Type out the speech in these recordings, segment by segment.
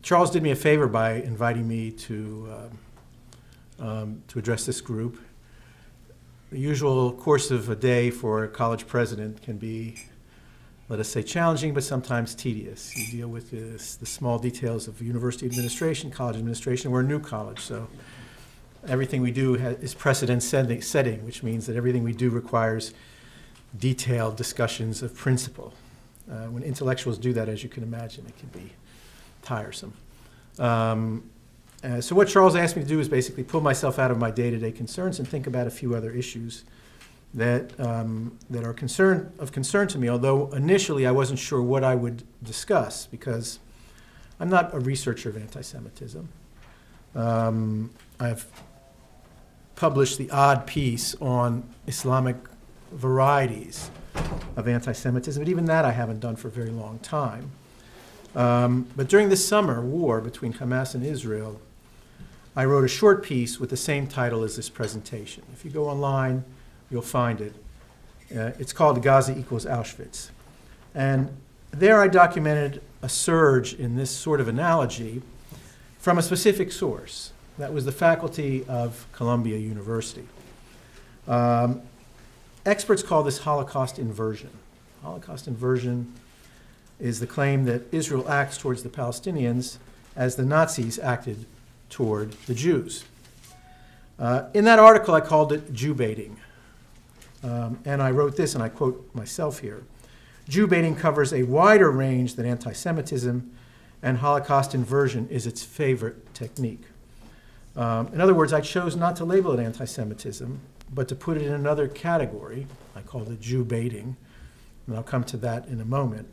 Charles did me a favor by inviting me to address this group. The usual course of a day for a college president can be, let us say, challenging, but sometimes tedious. You deal with the small details of university administration, college administration. We're a new college, so everything we do is precedent setting, which means that everything we do requires detailed discussions of principle. When intellectuals do that, as you can imagine, it can be tiresome. So what Charles asked me to do is basically pull myself out of my day-to-day concerns and think about a few other issues that are of concern to me, although initially I wasn't sure what I would discuss because I'm not a researcher of anti-Semitism. I've published the odd piece on Islamic varieties of anti-Semitism, but even that I haven't done for a very long time. But during the summer war between Hamas and Israel, I wrote a short piece with the same title as this presentation. If you go online, you'll find it. It's called Gaza equals Auschwitz. And there I documented a surge in this sort of analogy from a specific source. That was the faculty of Columbia University. Experts call this Holocaust inversion. Holocaust inversion is the claim that Israel acts towards the Palestinians as the Nazis acted toward the Jews. In that article, I called it Jew baiting. And I wrote this, and I quote myself here. Jew baiting covers a wider range than anti-Semitism, and Holocaust inversion is its favorite technique. In other words, I chose not to label it anti-Semitism, but to put it in another category. I called it Jew baiting, and I'll come to that in a moment.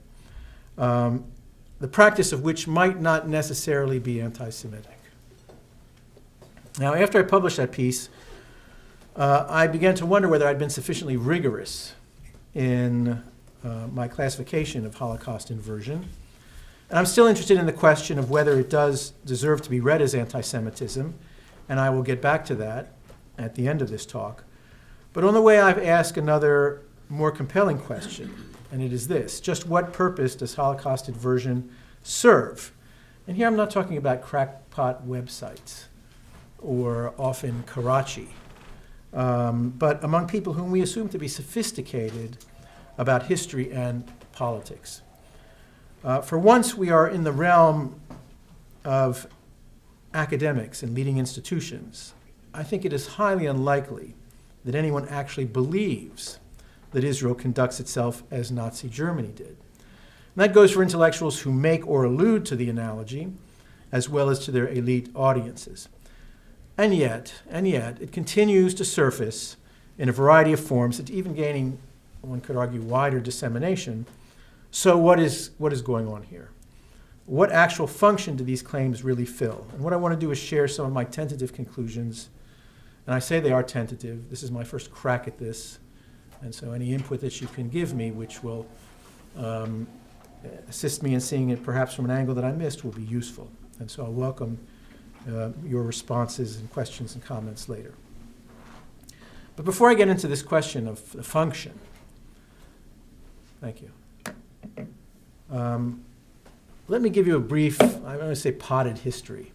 The practice of which might not necessarily be anti-Semitic. Now, after I published that piece, I began to wonder whether I'd been sufficiently rigorous in my classification of Holocaust inversion. And I'm still interested in the question of whether it does deserve to be read as anti-Semitism, and I will get back to that at the end of this talk. But on the way, I've asked another more compelling question, and it is this: just what purpose does Holocaust inversion serve? And here I'm not talking about crackpot websites or off in Karachi, but among people whom we assume to be sophisticated about history and politics. For once, we are in the realm of academics and leading institutions. I think it is highly unlikely that anyone actually believes that Israel conducts itself as Nazi Germany did. And that goes for intellectuals who make or allude to the analogy, as well as to their elite audiences. And yet, it continues to surface in a variety of forms. It's even gaining, one could argue, wider dissemination. So what is going on here? What actual function do these claims really fill? And what I want to do is share some of my tentative conclusions. And I say they are tentative. This is my first crack at this. And so any input that you can give me, which will assist me in seeing it perhaps from an angle that I missed, will be useful. And so I'll welcome your responses and questions and comments later. But before I get into this question of the function, thank you. Let me give you a brief, I'm going to say potted history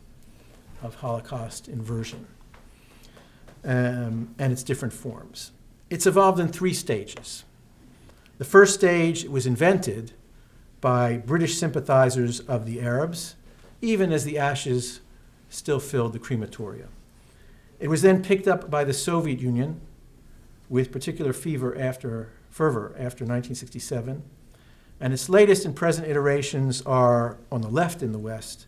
of Holocaust inversion and its different forms. It's evolved in 3 stages. The first stage was invented by British sympathizers of the Arabs, even as the ashes still filled the crematoria. It was then picked up by the Soviet Union with particular fervor after 1967, and its latest and present iterations are on the left in the West,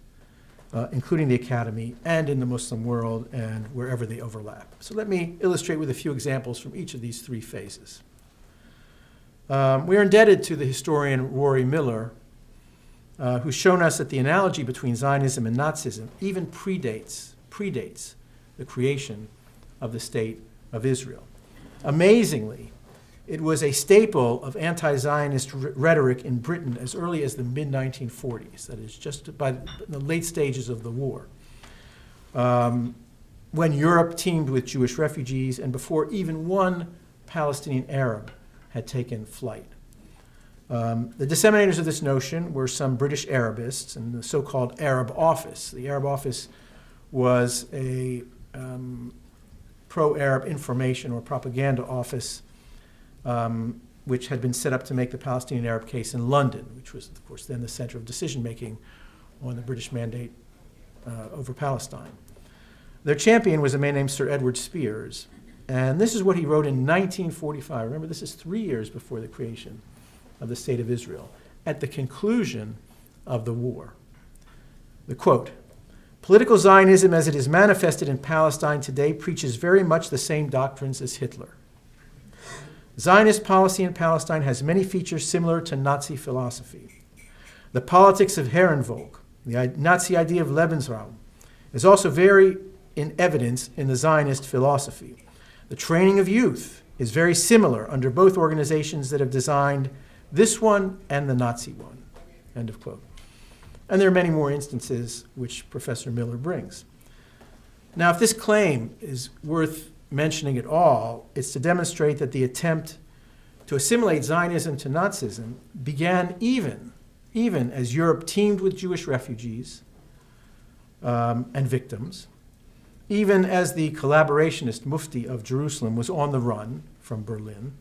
including the Academy, and in the Muslim world, and wherever they overlap. So let me illustrate with a few examples from each of these 3 phases. We are indebted to the historian Rory Miller, who's shown us that the analogy between Zionism and Nazism even predates the creation of the State of Israel. Amazingly, it was a staple of anti-Zionist rhetoric in Britain as early as the mid-1940s, that is, just by the late stages of the war, when Europe teemed with Jewish refugees and before even one Palestinian Arab had taken flight. The disseminators of this notion were some British Arabists and the so-called Arab Office. The Arab Office was a pro-Arab information or propaganda office which had been set up to make the Palestinian Arab case in London, which was, of course, then the center of decision-making on the British mandate over Palestine. Their champion was a man named Sir Edward Spears, and this is what he wrote in 1945. Remember, this is 3 years before the creation of the State of Israel, at the conclusion of the war. The quote, "Political Zionism as it is manifested in Palestine today preaches very much the same doctrines as Hitler. Zionist policy in Palestine has many features similar to Nazi philosophy. The politics of Herrenvolk, the Nazi idea of Lebensraum, is also very in evidence in the Zionist philosophy. The training of youth is very similar under both organizations that have designed this one and the Nazi one." End of quote. And there are many more instances which Professor Miller brings. Now, if this claim is worth mentioning at all, it's to demonstrate that the attempt to assimilate Zionism to Nazism began even as Europe teemed with Jewish refugees and victims, even as the collaborationist Mufti of Jerusalem was on the run from Berlin,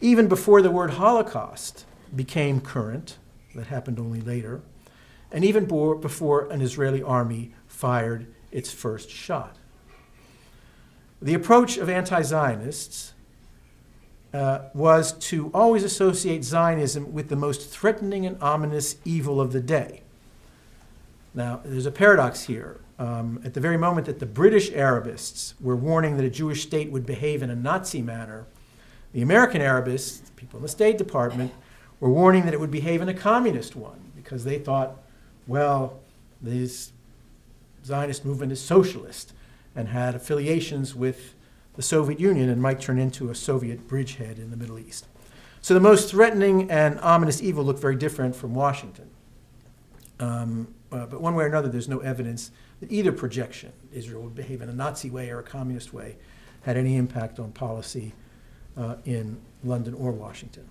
even before the word Holocaust became current, that happened only later, and even before an Israeli army fired its first shot. The approach of anti-Zionists was to always associate Zionism with the most threatening and ominous evil of the day. Now, there's a paradox here. At the very moment that the British Arabists were warning that a Jewish state would behave in a Nazi manner, the American Arabists, people in the State Department, were warning that it would behave in a communist one because they thought, well, this Zionist movement is socialist and had affiliations with the Soviet Union and might turn into a Soviet bridgehead in the Middle East. So the most threatening and ominous evil looked very different from Washington. But one way or another, there's no evidence that either projection, Israel would behave in a Nazi way or a communist way, had any impact on policy in London or Washington.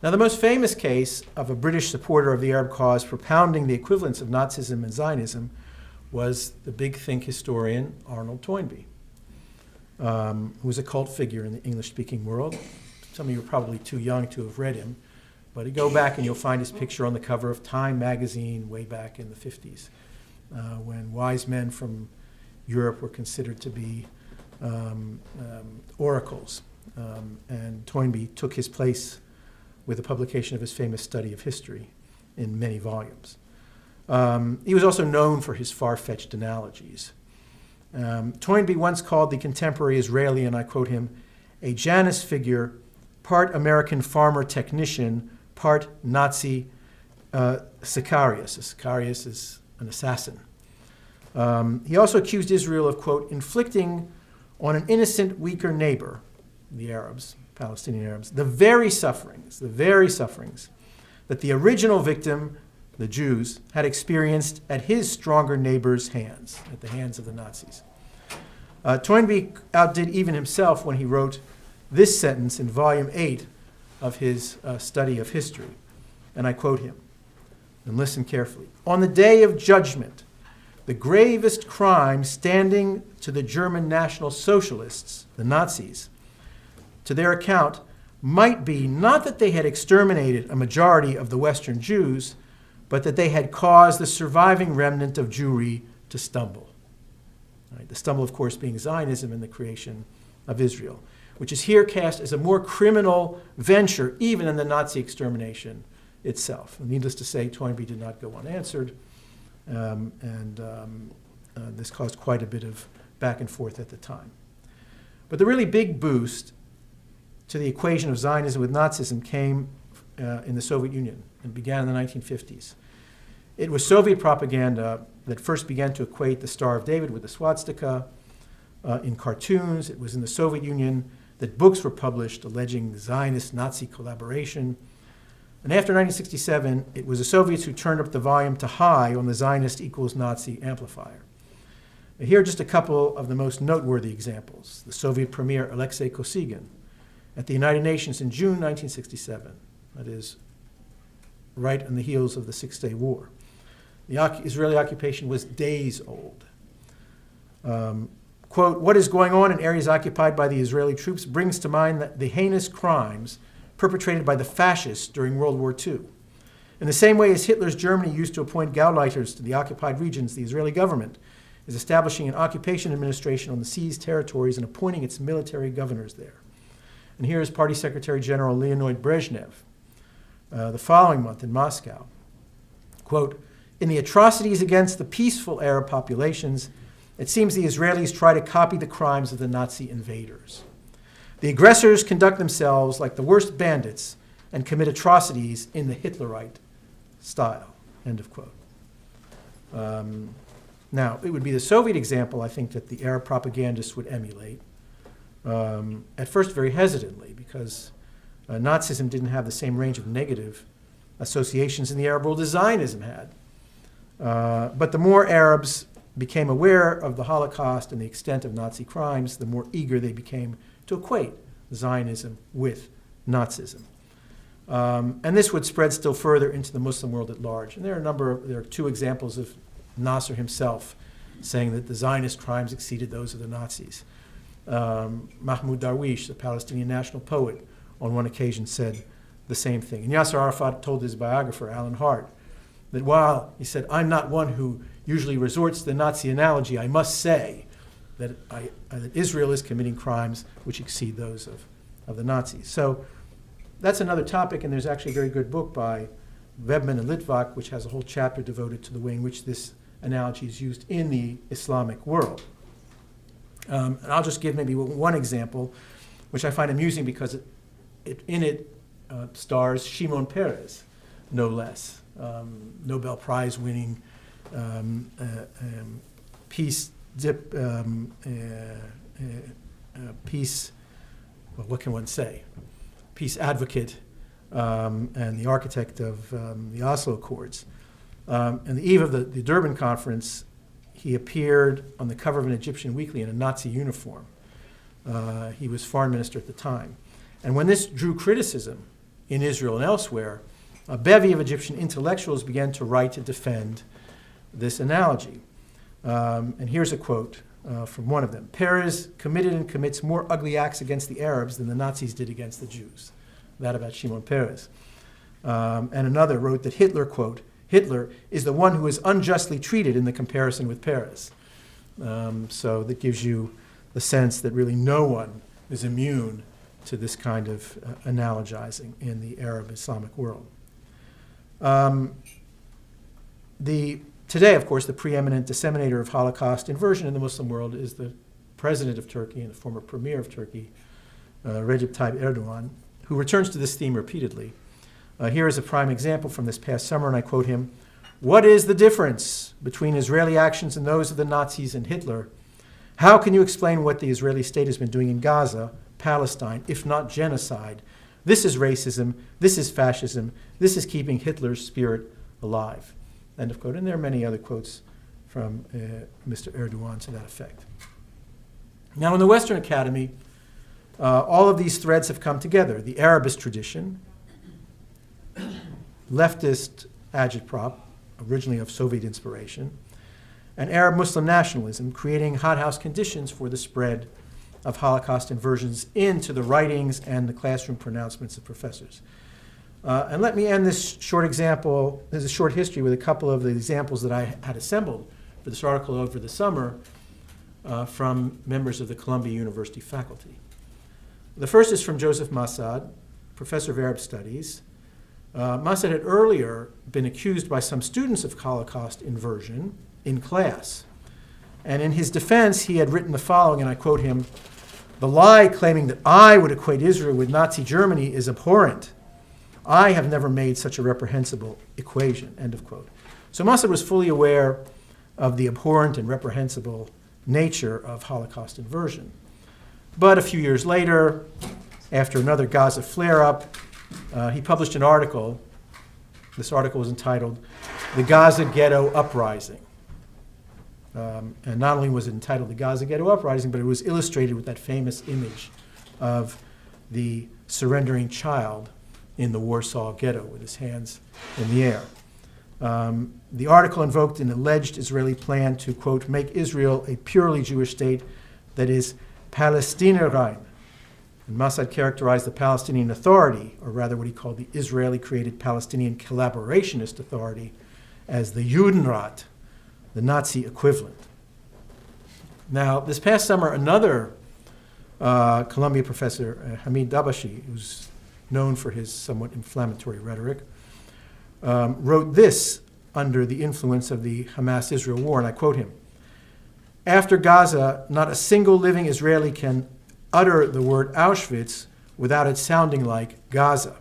Now, the most famous case of a British supporter of the Arab cause propounding the equivalence of Nazism and Zionism was the big think historian Arnold Toynbee, who was a cult figure in the English-speaking world. Some of you are probably too young to have read him, but you go back and you'll find his picture on the cover of Time magazine way back in the 50s, when wise men from Europe were considered to be oracles. And Toynbee took his place with the publication of his famous study of history in many volumes. He was also known for his far-fetched analogies. Toynbee once called the contemporary Israeli, and I quote him, a Janus figure, part American farmer technician, part Nazi Sicarius. A Sicarius is an assassin. He also accused Israel of, quote, inflicting on an innocent, weaker neighbor, the Arabs, Palestinian Arabs, the very sufferings that the original victim, the Jews, had experienced at his stronger neighbor's hands, at the hands of the Nazis. Toynbee outdid even himself when he wrote this sentence in volume 8 of his study of history, and I quote him, and listen carefully. On the day of judgment, the gravest crime standing to the German National Socialists, the Nazis, to their account, might be not that they had exterminated a majority of the Western Jews, but that they had caused the surviving remnant of Jewry to stumble. Right, the stumble, of course, being Zionism and the creation of Israel, which is here cast as a more criminal venture even than the Nazi extermination itself. And needless to say, Toynbee did not go unanswered, and this caused quite a bit of back and forth at the time. But the really big boost to the equation of Zionism with Nazism came in the Soviet Union and began in the 1950s. It was Soviet propaganda that first began to equate the Star of David with the swastika in cartoons. It was in the Soviet Union that books were published alleging Zionist-Nazi collaboration. And after 1967, it was the Soviets who turned up the volume to high on the Zionist equals Nazi amplifier. Here are just a couple of the most noteworthy examples. The Soviet premier Alexei Kosygin at the United Nations in June 1967, that is right on the heels of the Six-Day War. The Israeli occupation was days old. Quote, what is going on in areas occupied by the Israeli troops brings to mind the heinous crimes perpetrated by the fascists during World War II. In the same way as Hitler's Germany used to appoint Gauleiters to the occupied regions, the Israeli government is establishing an occupation administration on the seized territories and appointing its military governors there. And here is Party Secretary General Leonid Brezhnev the following month in Moscow. Quote, in the atrocities against the peaceful Arab populations, it seems the Israelis try to copy the crimes of the Nazi invaders. The aggressors conduct themselves like the worst bandits and commit atrocities in the Hitlerite style, end of quote. Now, it would be the Soviet example, I think, that the Arab propagandists would emulate, at first very hesitantly, because Nazism didn't have the same range of negative associations in the Arab world as Zionism had. But the more Arabs became aware of the Holocaust and the extent of Nazi crimes, the more eager they became to equate Zionism with Nazism. And this would spread still further into the Muslim world at large. And there are two examples of Nasser himself saying that the Zionist crimes exceeded those of the Nazis. Mahmoud Darwish, the Palestinian national poet, on one occasion said the same thing. And Yasser Arafat told his biographer, Alan Hart, that while, he said, I'm not one who usually resorts to the Nazi analogy, I must say that Israel is committing crimes which exceed those of the Nazis. So that's another topic, and there's actually a very good book by Webman and Litvak, which has a whole chapter devoted to the way in which this analogy is used in the Islamic world. And I'll just give maybe one example, which I find amusing because it stars Shimon Peres, no less, Nobel Prize winning peace, well, what can one say? Peace advocate and the architect of the Oslo Accords. On the eve of the Durban conference, he appeared on the cover of an Egyptian weekly in a Nazi uniform. He was foreign minister at the time. And when this drew criticism in Israel and elsewhere, a bevy of Egyptian intellectuals began to write to defend this analogy. And here's a quote from one of them. Peres committed and commits more ugly acts against the Arabs than the Nazis did against the Jews. That about Shimon Peres. And another wrote that Hitler, quote, Hitler is the one who is unjustly treated in the comparison with Peres. So that gives you the sense that really no one is immune to this kind of analogizing in the Arab Islamic world. Today, of course, the preeminent disseminator of Holocaust inversion in the Muslim world is the president of Turkey and the former premier of Turkey, Recep Tayyip Erdogan, who returns to this theme repeatedly. Here is a prime example from this past summer, and I quote him, what is the difference between Israeli actions and those of the Nazis and Hitler? How can you explain what the Israeli state has been doing in Gaza, Palestine, if not genocide? This is racism, this is fascism, this is keeping Hitler's spirit alive. End of quote. And there are many other quotes from Mr. Erdogan to that effect. Now, in the Western Academy, all of these threads have come together. The Arabist tradition, leftist agitprop, originally of Soviet inspiration, and Arab Muslim nationalism, creating hothouse conditions for the spread of Holocaust inversions into the writings and the classroom pronouncements of professors. And let me end this short example, there's a short history with a couple of the examples that I had assembled for this article over the summer from members of the Columbia University faculty. The first is from Joseph Massad, professor of Arab Studies. Massad had earlier been accused by some students of Holocaust inversion in class. And in his defense, he had written the following, and I quote him, the lie claiming that I would equate Israel with Nazi Germany is abhorrent. I have never made such a reprehensible equation, end of quote. So Massad was fully aware of the abhorrent and reprehensible nature of Holocaust inversion. But a few years later, after another Gaza flare-up, he published an article. This article was entitled, The Gaza Ghetto Uprising. And not only was it entitled The Gaza Ghetto Uprising, but it was illustrated with that famous image of the surrendering child in the Warsaw Ghetto with his hands in the air. The article invoked an alleged Israeli plan to, quote, make Israel a purely Jewish state that is Palästinierrein. And Mossad characterized the Palestinian Authority, or rather what he called the Israeli-created Palestinian Collaborationist Authority, as the Judenrat, the Nazi equivalent. Now, this past summer, another Columbia professor, Hamid Dabashi, who's known for his somewhat inflammatory rhetoric, wrote this under the influence of the Hamas-Israel war, and I quote him, "After Gaza, not a single living Israeli can utter the word Auschwitz without it sounding like Gaza.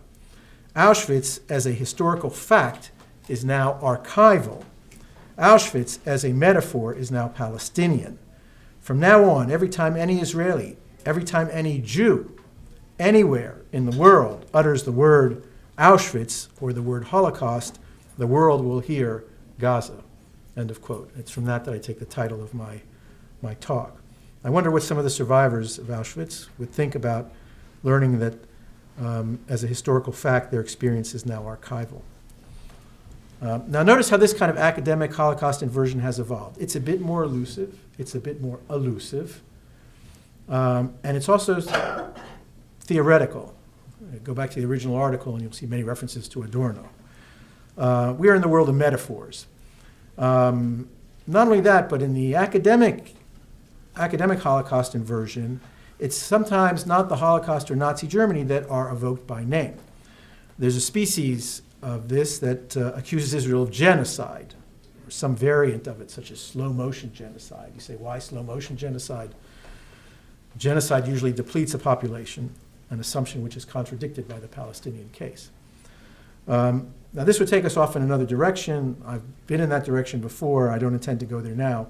Auschwitz, as a historical fact, is now archival. Auschwitz, as a metaphor, is now Palestinian. From now on, every time any Israeli, every time any Jew, anywhere in the world utters the word Auschwitz or the word Holocaust, the world will hear Gaza." End of quote. It's from that I take the title of my talk. I wonder what some of the survivors of Auschwitz would think about learning that, as a historical fact, their experience is now archival. Now notice how this kind of academic Holocaust inversion has evolved. It's a bit more elusive, it's a bit more elusive, and it's also theoretical. Go back to the original article and you'll see many references to Adorno. We are in the world of metaphors. Not only that, but in the academic Holocaust inversion, it's sometimes not the Holocaust or Nazi Germany that are evoked by name. There's a species of this that accuses Israel of genocide, or some variant of it, such as slow motion genocide. You say, why slow motion genocide? Genocide usually depletes a population, an assumption which is contradicted by the Palestinian case. Now this would take us off in another direction. I've been in that direction before. I don't intend to go there now.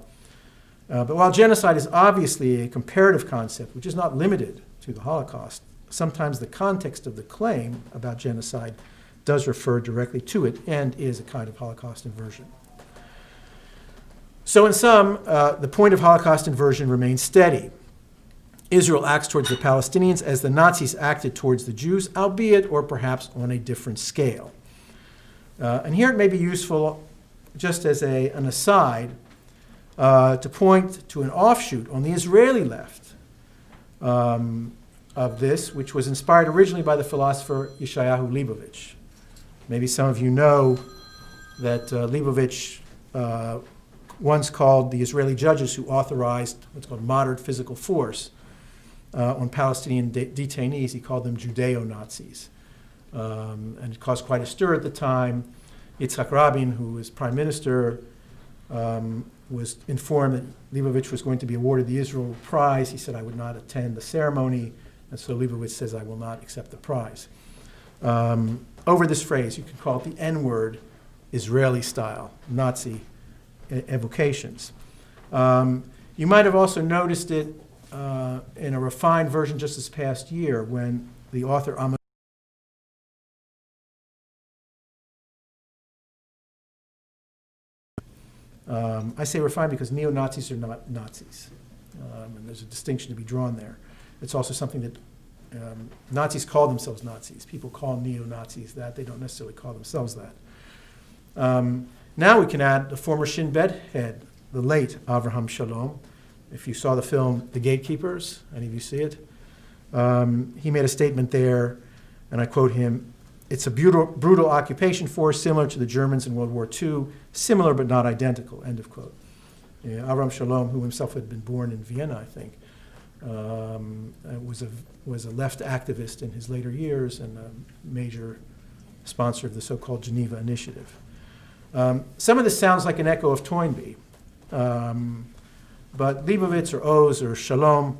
But while genocide is obviously a comparative concept, which is not limited to the Holocaust, sometimes the context of the claim about genocide does refer directly to it and is a kind of Holocaust inversion. So in sum, the point of Holocaust inversion remains steady. Israel acts towards the Palestinians as the Nazis acted towards the Jews, albeit or perhaps on a different scale. And here it may be useful, just as an aside, to point to an offshoot on the Israeli left of this, which was inspired originally by the philosopher Yeshayahu Leibovich. Maybe some of you know that Leibovich once called the Israeli judges who authorized what's called moderate physical force on Palestinian detainees, he called them Judeo-Nazis. And it caused quite a stir at the time. Yitzhak Rabin, who was prime minister, was informed that Leibovich was going to be awarded the Israel Prize. He said, I would not attend the ceremony. And so Leibovich says, I will not accept the prize. Over this phrase, you could call it the N-word, Israeli-style Nazi evocations. You might have also noticed it in a refined version just this past year when the author I say refined because neo-Nazis are not Nazis. And there's a distinction to be drawn there. It's also something that Nazis call themselves Nazis. People call neo-Nazis that. They don't necessarily call themselves that. Now we can add the former Shin Bet head, the late Avraham Shalom. If you saw the film The Gatekeepers, any of you see it? He made a statement there, and I quote him, "It's a brutal occupation force similar to the Germans in World War II, similar but not identical," end of quote. Avraham Shalom, who himself had been born in Vienna, I think, was a left activist in his later years and a major sponsor of the so-called Geneva Initiative. Some of this sounds like an echo of Toynbee, but Leibovitz or Oz or Shalom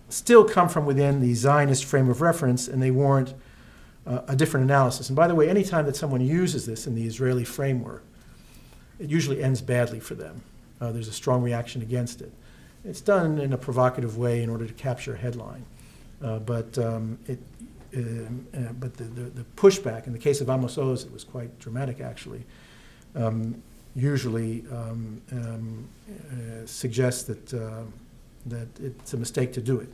still come from within the Zionist frame of reference, and they warrant a different analysis. And by the way, anytime that someone uses this in the Israeli framework, it usually ends badly for them. There's a strong reaction against it. It's done in a provocative way in order to capture a headline. But the pushback, in the case of Amos Oz, it was quite dramatic actually, usually suggests that it's a mistake to do it.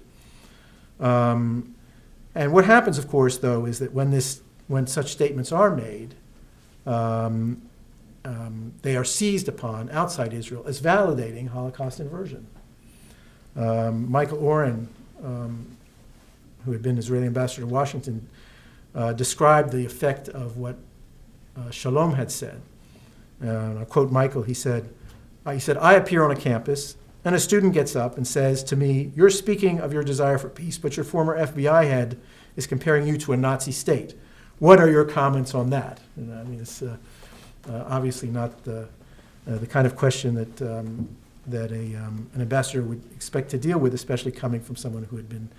And what happens, of course, though, is that when when such statements are made, they are seized upon outside Israel as validating Holocaust inversion. Michael Oren, who had been Israeli ambassador to Washington, described the effect of what Shalem had said. And I'll quote Michael. He said, "I appear on a campus, and a student gets up and says to me, 'You're speaking of your desire for peace, but your former FBI head is comparing you to a Nazi state. What are your comments on that?'" And I mean, it's obviously not the kind of question that an ambassador would expect to deal with, especially coming from someone who had been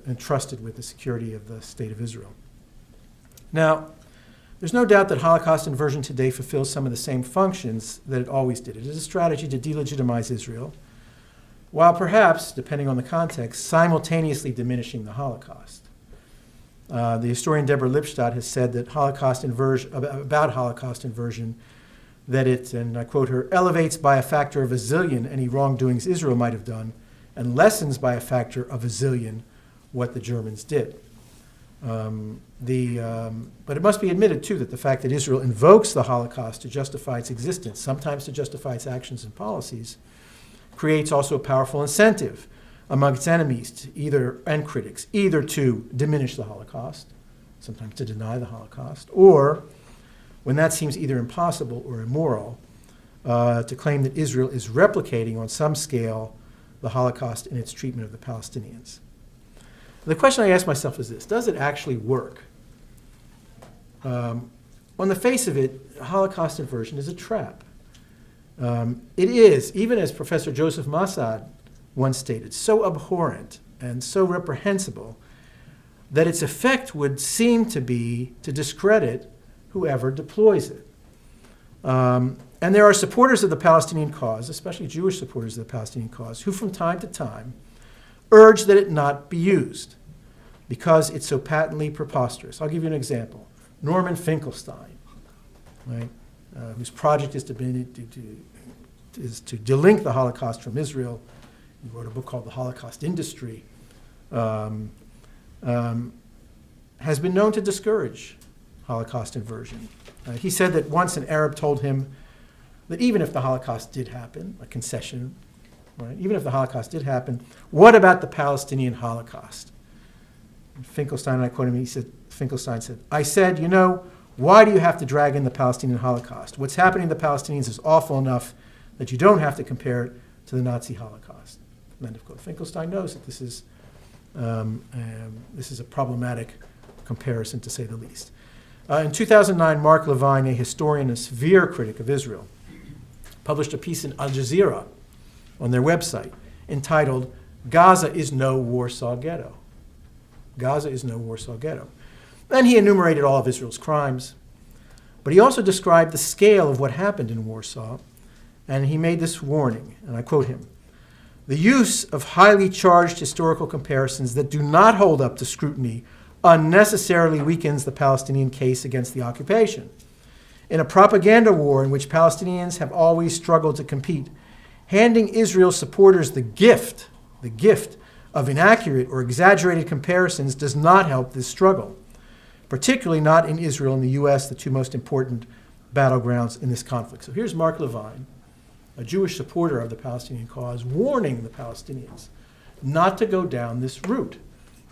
entrusted with the security of the state of Israel. Now, there's no doubt that Holocaust inversion today fulfills some of the same functions that it always did. It is a strategy to delegitimize Israel, while perhaps, depending on the context, simultaneously diminishing the Holocaust. The historian Deborah Lipstadt has said that about Holocaust inversion, that it, and I quote her, "elevates by a factor of a zillion any wrongdoings Israel might have done, and lessens by a factor of a zillion what the Germans did." But it must be admitted, too, that the fact that Israel invokes the Holocaust to justify its existence, sometimes to justify its actions and policies, creates also a powerful incentive among its enemies and critics, either to diminish the Holocaust, sometimes to deny the Holocaust, or, when that seems either impossible or immoral, to claim that Israel is replicating on some scale the Holocaust in its treatment of the Palestinians. The question I ask myself is this: does it actually work? On the face of it, Holocaust inversion is a trap. It is, even as Professor Joseph Massad once stated, so abhorrent and so reprehensible that its effect would seem to be to discredit whoever deploys it. And there are supporters of the Palestinian cause, especially Jewish supporters of the Palestinian cause, who from time to time urge that it not be used because it's so patently preposterous. I'll give you an example. Norman Finkelstein, right, whose project is to delink the Holocaust from Israel. He wrote a book called The Holocaust Industry, has been known to discourage Holocaust inversion. He said that once an Arab told him that even if the Holocaust did happen, a concession, right, even if the Holocaust did happen, what about the Palestinian Holocaust? And Finkelstein, and I quote him, Finkelstein said, "I said, why do you have to drag in the Palestinian Holocaust? What's happening to the Palestinians is awful enough that you don't have to compare it to the Nazi Holocaust." End of quote. Finkelstein knows that this is a problematic comparison, to say the least. In 2009, Mark Levine, a historian and severe critic of Israel, published a piece in Al Jazeera on their website entitled, "Gaza is no Warsaw Ghetto." Gaza is no Warsaw Ghetto. And he enumerated all of Israel's crimes, but he also described the scale of what happened in Warsaw, and he made this warning, and I quote him: "The use of highly charged historical comparisons that do not hold up to scrutiny unnecessarily weakens the Palestinian case against the occupation. In a propaganda war in which Palestinians have always struggled to compete, handing Israel's supporters the gift of inaccurate or exaggerated comparisons does not help this struggle, particularly not in Israel and the U.S., the two most important battlegrounds in this conflict." So here's Mark Levine, a Jewish supporter of the Palestinian cause, warning the Palestinians not to go down this route,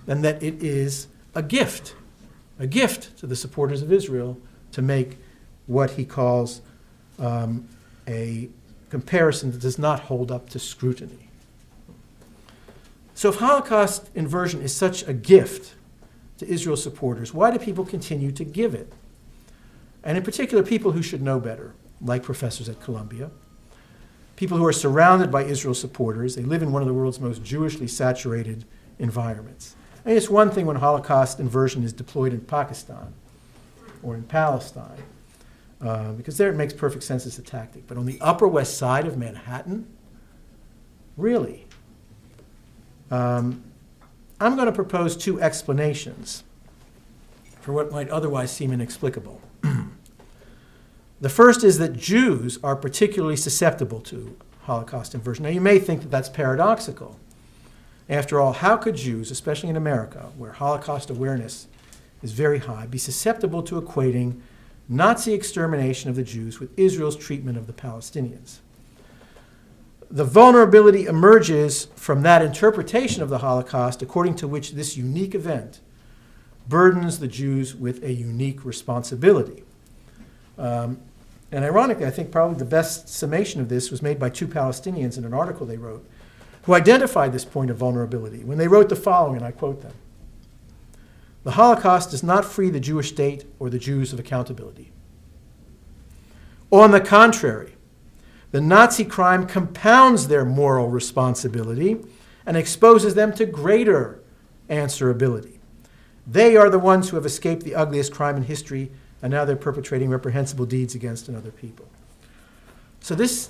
and that it is a gift to the supporters of Israel to make what he calls a comparison that does not hold up to scrutiny. So if Holocaust inversion is such a gift to Israel's supporters, why do people continue to give it? And in particular, people who should know better, like professors at Columbia, people who are surrounded by Israel supporters. They live in one of the world's most Jewishly saturated environments. And it's one thing when Holocaust inversion is deployed in Pakistan or in Palestine, because there it makes perfect sense as a tactic. But on the Upper West Side of Manhattan, really? I'm going to propose two explanations for what might otherwise seem inexplicable. The first is that Jews are particularly susceptible to Holocaust inversion. Now, you may think that that's paradoxical. After all, how could Jews, especially in America, where Holocaust awareness is very high, be susceptible to equating Nazi extermination of the Jews with Israel's treatment of the Palestinians. The vulnerability emerges from that interpretation of the Holocaust according to which this unique event burdens the Jews with a unique responsibility. And ironically, I think probably the best summation of this was made by two Palestinians in an article they wrote, who identified this point of vulnerability when they wrote the following, and I quote them: "The Holocaust does not free the Jewish state or the Jews of accountability. On the contrary, the Nazi crime compounds their moral responsibility and exposes them to greater answerability. They are the ones who have escaped the ugliest crime in history, and now they're perpetrating reprehensible deeds against another people." So this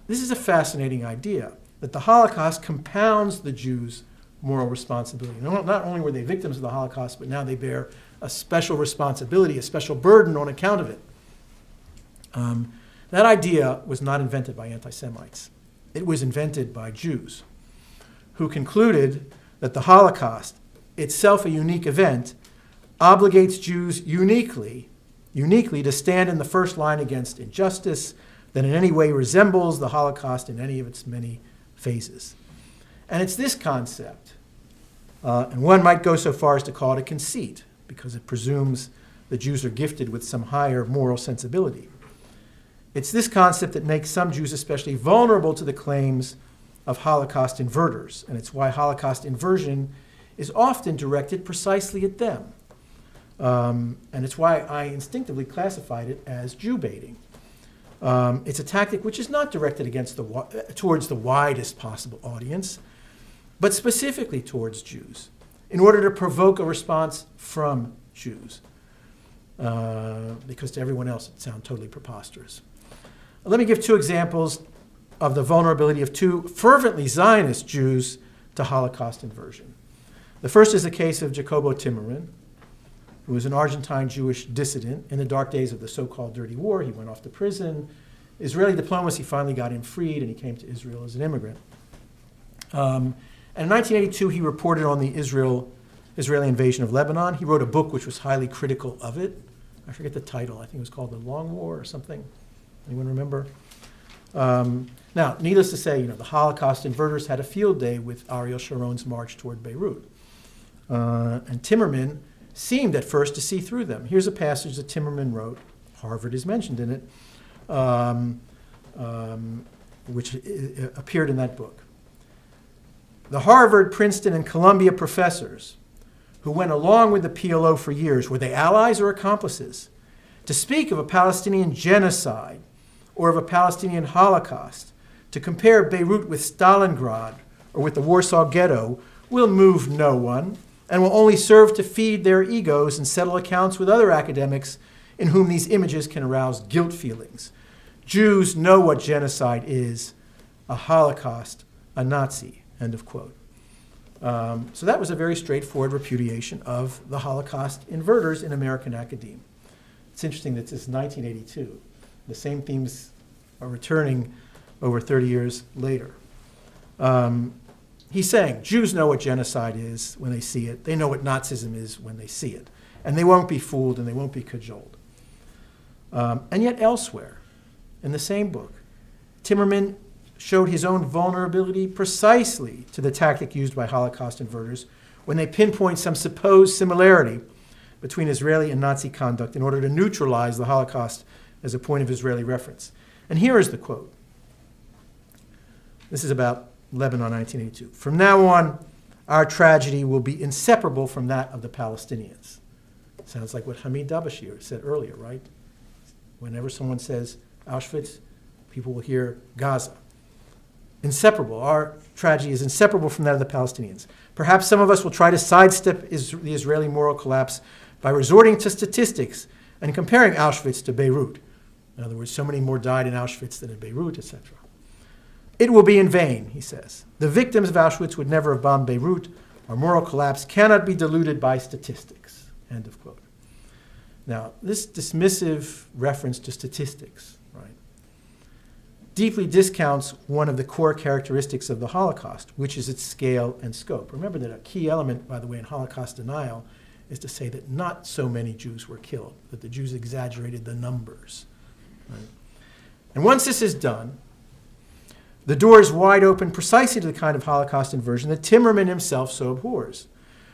is a fascinating idea, that the Holocaust compounds the Jews' moral responsibility. Not only were they victims of the Holocaust, but now they bear a special responsibility, a special burden on account of it. That idea was not invented by anti-Semites. It was invented by Jews who concluded that the Holocaust, itself a unique event, obligates Jews uniquely to stand in the first line against injustice that in any way resembles the Holocaust in any of its many phases. And it's this concept, and one might go so far as to call it a conceit, because it presumes the Jews are gifted with some higher moral sensibility. It's this concept that makes some Jews especially vulnerable to the claims of Holocaust inverters, and it's why Holocaust inversion is often directed precisely at them. And it's why I instinctively classified it as Jew baiting. It's a tactic which is not directed towards the widest possible audience, but specifically towards Jews, in order to provoke a response from Jews, because to everyone else it sounds totally preposterous. Let me give two examples of the vulnerability of two fervently Zionist Jews to Holocaust inversion. The first is the case of Jacobo Timmerman, who was an Argentine Jewish dissident in the dark days of the so-called Dirty War. He went off to prison. Israeli diplomacy finally got him freed, and he came to Israel as an immigrant. And in 1982, he reported on the Israeli invasion of Lebanon. He wrote a book which was highly critical of it. I forget the title. I think it was called The Long War or something. Anyone remember? Now, needless to say, the Holocaust inverters had a field day with Ariel Sharon's march toward Beirut. And Timmerman seemed at first to see through them. Here's a passage that Timmerman wrote. Harvard is mentioned in it, which appeared in that book. The Harvard, Princeton, and Columbia professors who went along with the PLO for years, were they allies or accomplices? To speak of a Palestinian genocide or of a Palestinian Holocaust, to compare Beirut with Stalingrad or with the Warsaw Ghetto, will move no one and will only serve to feed their egos and settle accounts with other academics in whom these images can arouse guilt feelings. Jews know what genocide is, a Holocaust, a Nazi, end of quote. So that was a very straightforward repudiation of the Holocaust inverters in American academia. It's interesting that this is 1982. The same themes are returning over 30 years later. He's saying Jews know what genocide is when they see it. They know what Nazism is when they see it. And they won't be fooled and they won't be cajoled. And yet elsewhere, in the same book, Timmerman showed his own vulnerability precisely to the tactic used by Holocaust inverters when they pinpoint some supposed similarity between Israeli and Nazi conduct in order to neutralize the Holocaust as a point of Israeli reference. And here is the quote. This is about Lebanon, 1982. "From now on, our tragedy will be inseparable from that of the Palestinians." Sounds like what Hamid Dabashir said earlier, right? Whenever someone says Auschwitz, people will hear Gaza. Inseparable. Our tragedy is inseparable from that of the Palestinians. Perhaps some of us will try to sidestep the Israeli moral collapse by resorting to statistics and comparing Auschwitz to Beirut. In other words, so many more died in Auschwitz than in Beirut, etc. "It will be in vain," he says. "The victims of Auschwitz would never have bombed Beirut. Our moral collapse cannot be diluted by statistics." End of quote. Now, this dismissive reference to statistics, right, deeply discounts one of the core characteristics of the Holocaust, which is its scale and scope. Remember that a key element, by the way, in Holocaust denial is to say that not so many Jews were killed, that the Jews exaggerated the numbers. Right? And once this is done, the door is wide open precisely to the kind of Holocaust inversion that Timmerman himself so abhors.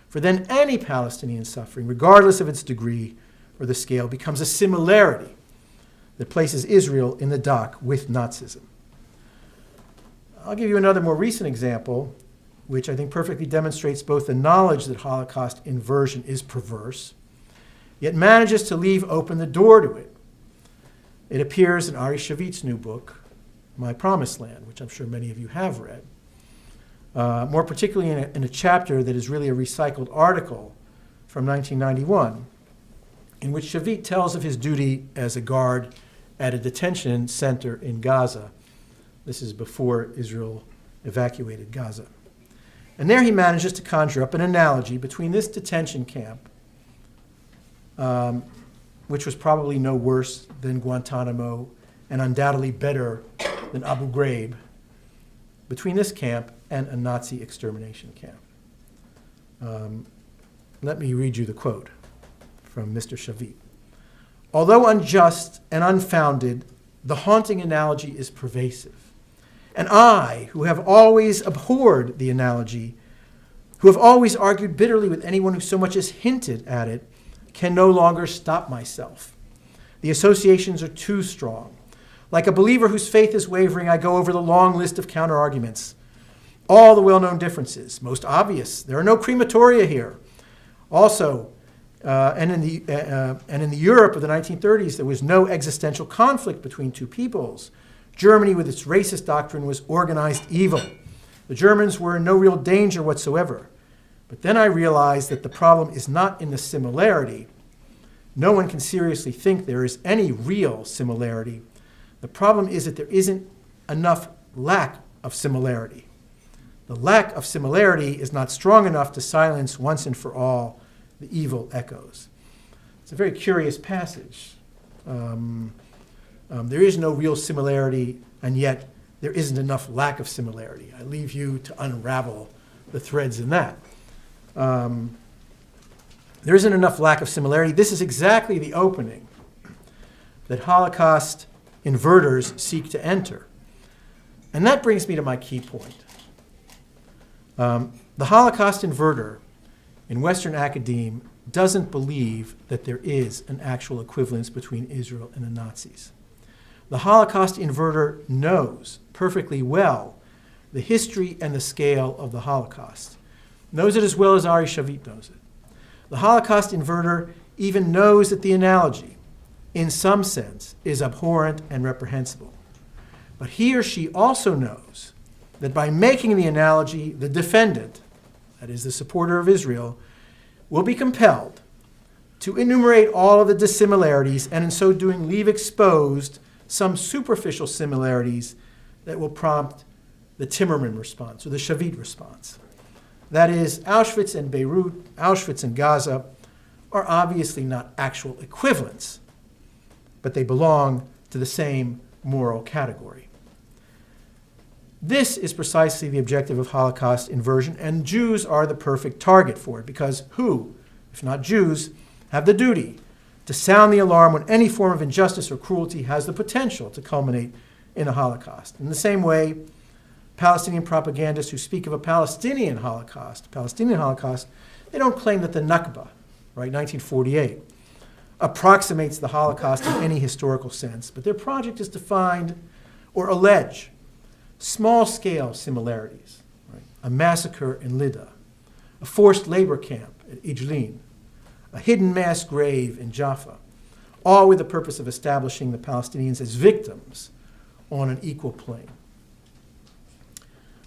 For then any Palestinian suffering, regardless of its degree or the scale, becomes a similarity that places Israel in the dock with Nazism. I'll give you another more recent example, which I think perfectly demonstrates both the knowledge that Holocaust inversion is perverse, yet manages to leave open the door to it. It appears in Ari Shavit's new book, My Promised Land, which I'm sure many of you have read, more particularly in a chapter that is really a recycled article from 1991, in which Shavit tells of his duty as a guard at a detention center in Gaza. This is before Israel evacuated Gaza. And there he manages to conjure up an analogy between this detention camp, which was probably no worse than Guantanamo and undoubtedly better than Abu Ghraib, between this camp and a Nazi extermination camp. Let me read you the quote from Mr. Shavit. Although unjust and unfounded, the haunting analogy is pervasive. And I, who have always abhorred the analogy, who have always argued bitterly with anyone who so much as hinted at it, can no longer stop myself. The associations are too strong. Like a believer whose faith is wavering, I go over the long list of counter-arguments. All the well-known differences, most obvious. There are no crematoria here. Also, and in the Europe of the 1930s, there was no existential conflict between two peoples. Germany, with its racist doctrine, was organized evil. The Germans were in no real danger whatsoever. But then I realized that the problem is not in the similarity. No one can seriously think there is any real similarity. The problem is that there isn't enough lack of similarity. The lack of similarity is not strong enough to silence once and for all the evil echoes. It's a very curious passage. There is no real similarity, and yet there isn't enough lack of similarity. I leave you to unravel the threads in that. There isn't enough lack of similarity. This is exactly the opening that Holocaust inverters seek to enter. And that brings me to my key point. The Holocaust inverter in Western academe doesn't believe that there is an actual equivalence between Israel and the Nazis. The Holocaust inverter knows perfectly well the history and the scale of the Holocaust. Knows it as well as Ari Shavit knows it. The Holocaust inverter even knows that the analogy, in some sense, is abhorrent and reprehensible. But he or she also knows that by making the analogy, the defendant, that is the supporter of Israel, will be compelled to enumerate all of the dissimilarities and in so doing leave exposed some superficial similarities that will prompt the Timmerman response or the Shavit response. That is, Auschwitz and Beirut, Auschwitz and Gaza are obviously not actual equivalents, but they belong to the same moral category. This is precisely the objective of Holocaust inversion, and Jews are the perfect target for it, because who, if not Jews, have the duty to sound the alarm when any form of injustice or cruelty has the potential to culminate in a Holocaust. In the same way, Palestinian propagandists who speak of a Palestinian Holocaust, they don't claim that the Nakba, right, 1948, approximates the Holocaust in any historical sense, but their project is to find or allege small-scale similarities, right? A massacre in Lydda, a forced labor camp at Ijlin, a hidden mass grave in Jaffa, all with the purpose of establishing the Palestinians as victims on an equal plane.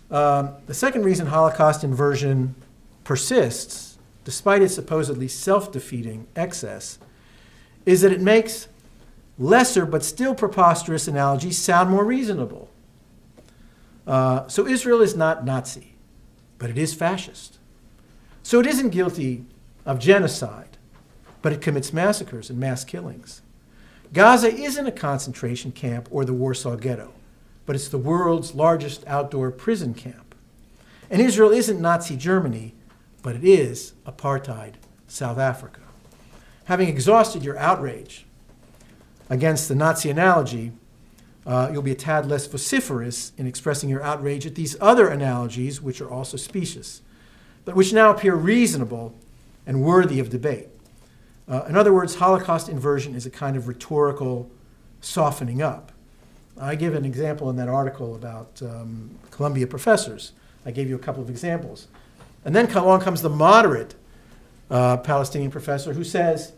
The second reason Holocaust inversion persists, despite its supposedly self-defeating excess, is that it makes lesser but still preposterous analogies sound more reasonable. So Israel is not Nazi, but it is fascist. So it isn't guilty of genocide, but it commits massacres and mass killings. Gaza isn't a concentration camp or the Warsaw Ghetto, but it's the world's largest outdoor prison camp. And Israel isn't Nazi Germany, but it is apartheid South Africa. Having exhausted your outrage against the Nazi analogy, you'll be a tad less vociferous in expressing your outrage at these other analogies, which are also specious, but which now appear reasonable and worthy of debate. In other words, Holocaust inversion is a kind of rhetorical softening up. I give an example in that article about Columbia professors. I gave you a couple of examples. And then along comes the moderate Palestinian professor who says,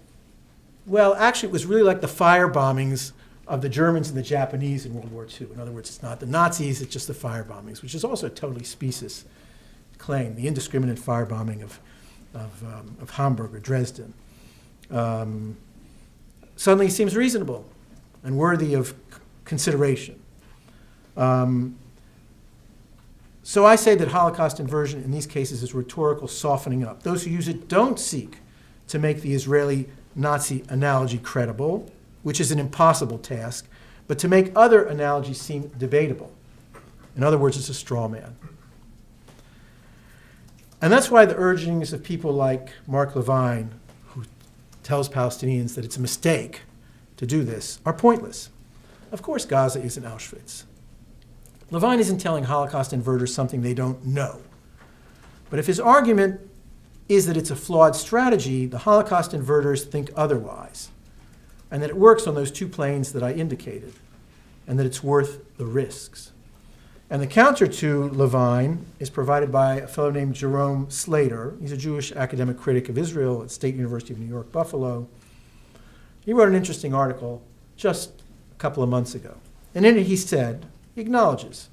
well, actually, it was really like the fire bombings of the Germans and the Japanese in World War II. In other words, it's not the Nazis, it's just the fire bombings, which is also a totally specious claim, the indiscriminate firebombing of Hamburg or Dresden. Suddenly seems reasonable and worthy of consideration. So I say that Holocaust inversion in these cases is rhetorical softening up. Those who use it don't seek to make the Israeli Nazi analogy credible, which is an impossible task, but to make other analogies seem debatable. In other words, it's a straw man. And that's why the urgings of people like Mark Levine, who tells Palestinians that it's a mistake to do this, are pointless. Of course, Gaza isn't Auschwitz. Levine isn't telling Holocaust inverters something they don't know. But if his argument is that it's a flawed strategy, the Holocaust inverters think otherwise, and that it works on those two planes that I indicated, and that it's worth the risks. And the counter to Levine is provided by a fellow named Jerome Slater. He's a Jewish academic critic of Israel at State University of New York, Buffalo. He wrote an interesting article just a couple of months ago. And in it he said, he acknowledges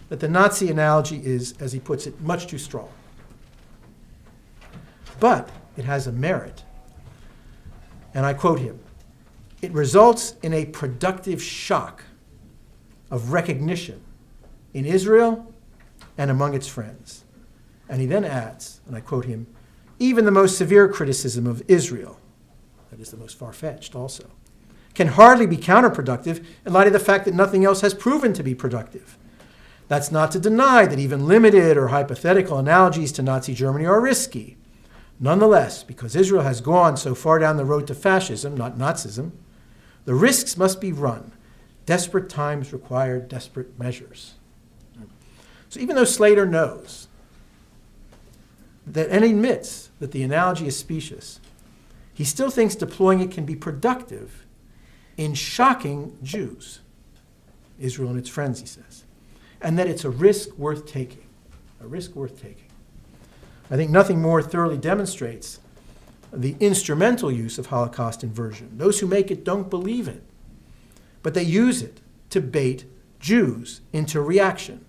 that the Nazi analogy is, as he puts it, much too strong. But it has a merit. And I quote him, "It results in a productive shock of recognition in Israel and among its friends." And he then adds, and I quote him, "Even the most severe criticism of Israel," that is the most far-fetched also, "can hardly be counterproductive in light of the fact that nothing else has proven to be productive. That's not to deny that even limited or hypothetical analogies to Nazi Germany are risky. Nonetheless, because Israel has gone so far down the road to fascism, not Nazism, the risks must be run. Desperate times require desperate measures." So even though Slater knows that and admits that the analogy is specious, he still thinks deploying it can be productive in shocking Jews, Israel and its friends, he says, and that it's a risk worth taking, a risk worth taking. I think nothing more thoroughly demonstrates the instrumental use of Holocaust inversion. Those who make it don't believe it, but they use it to bait Jews into reaction.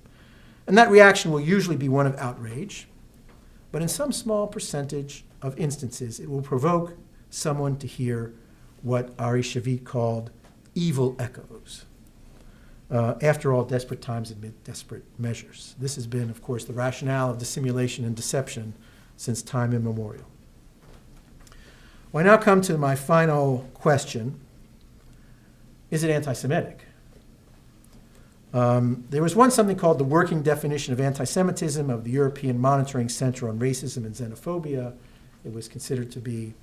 And that reaction will usually be one of outrage, but in some small percentage of instances, it will provoke someone to hear what Ari Shavit called evil echoes. After all, desperate times admit desperate measures. This has been, of course, the rationale of dissimulation and deception since time immemorial. Well, I now come to my final question. Is it anti-Semitic? There was once something called the Working Definition of Anti-Semitism of the European Monitoring Center on Racism and Xenophobia. It was considered to be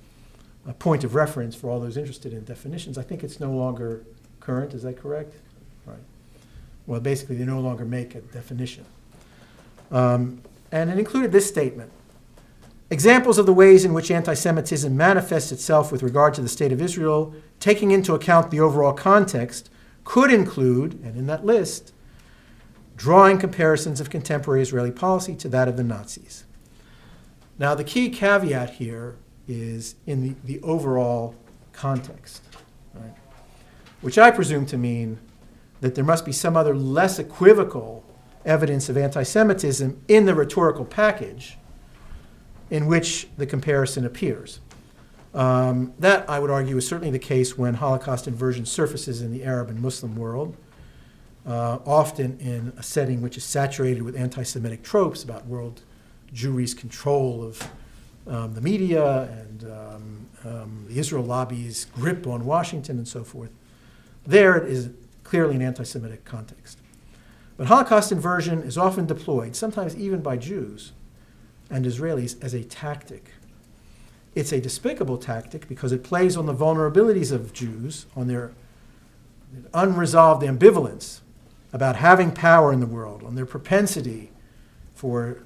a point of reference for all those interested in definitions. I think it's no longer current. Is that correct? Right. Well, basically, they no longer make a definition. And it included this statement. Examples of the ways in which anti-Semitism manifests itself with regard to the State of Israel, taking into account the overall context, could include, and in that list, drawing comparisons of contemporary Israeli policy to that of the Nazis. Now, the key caveat here is in the overall context, right? Which I presume to mean that there must be some other less equivocal evidence of anti-Semitism in the rhetorical package in which the comparison appears. That, I would argue, is certainly the case when Holocaust inversion surfaces in the Arab and Muslim world, often in a setting which is saturated with anti-Semitic tropes about world Jewry's control of the media and the Israel lobby's grip on Washington and so forth. There it is clearly an anti-Semitic context. But Holocaust inversion is often deployed, sometimes even by Jews and Israelis, as a tactic It's a despicable tactic because it plays on the vulnerabilities of Jews, on their unresolved ambivalence about having power in the world, on their propensity for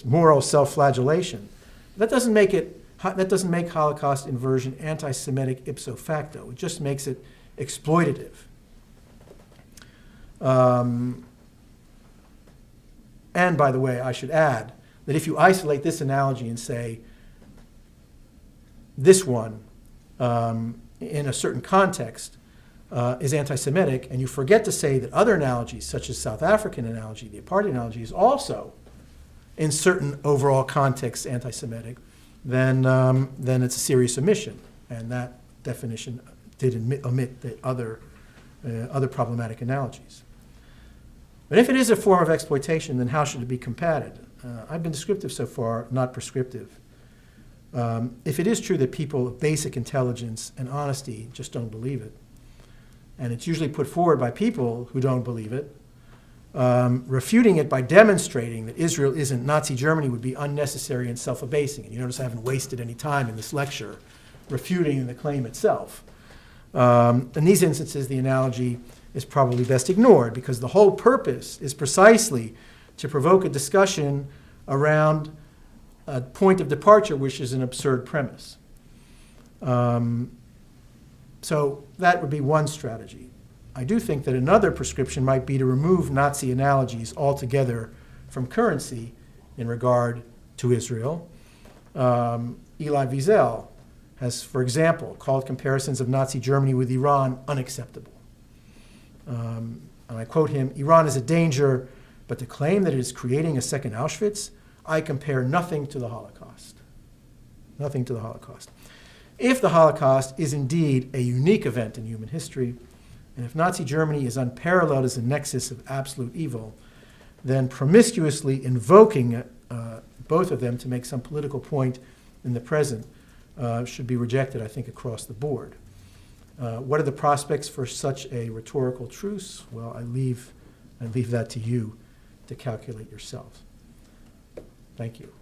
moral self-flagellation. That doesn't make Holocaust inversion anti-Semitic ipso facto. It just makes it exploitative. And by the way, I should add that if you isolate this analogy and say this one in a certain context is anti-Semitic, and you forget to say that other analogies, such as South African analogy, the apartheid analogy, is also in certain overall contexts anti-Semitic, then it's a serious omission, and that definition did omit the other problematic analogies. But if it is a form of exploitation, then how should it be combated? I've been descriptive so far, not prescriptive. If it is true that people of basic intelligence and honesty just don't believe it, and it's usually put forward by people who don't believe it, refuting it by demonstrating that Israel isn't Nazi Germany would be unnecessary and self-abasing. And you notice I haven't wasted any time in this lecture refuting the claim itself. In these instances, the analogy is probably best ignored because the whole purpose is precisely to provoke a discussion around a point of departure, which is an absurd premise. So that would be one strategy. I do think that another prescription might be to remove Nazi analogies altogether from currency in regard to Israel. Elie Wiesel has, for example, called comparisons of Nazi Germany with Iran unacceptable. And I quote him, "Iran is a danger, but to claim that it is creating a second Auschwitz, I compare nothing to the Holocaust." Nothing to the Holocaust. If the Holocaust is indeed a unique event in human history, and if Nazi Germany is unparalleled as a nexus of absolute evil, then promiscuously invoking both of them to make some political point in the present should be rejected, I think, across the board. What are the prospects for such a rhetorical truce? Well, I leave that to you to calculate yourselves. Thank you.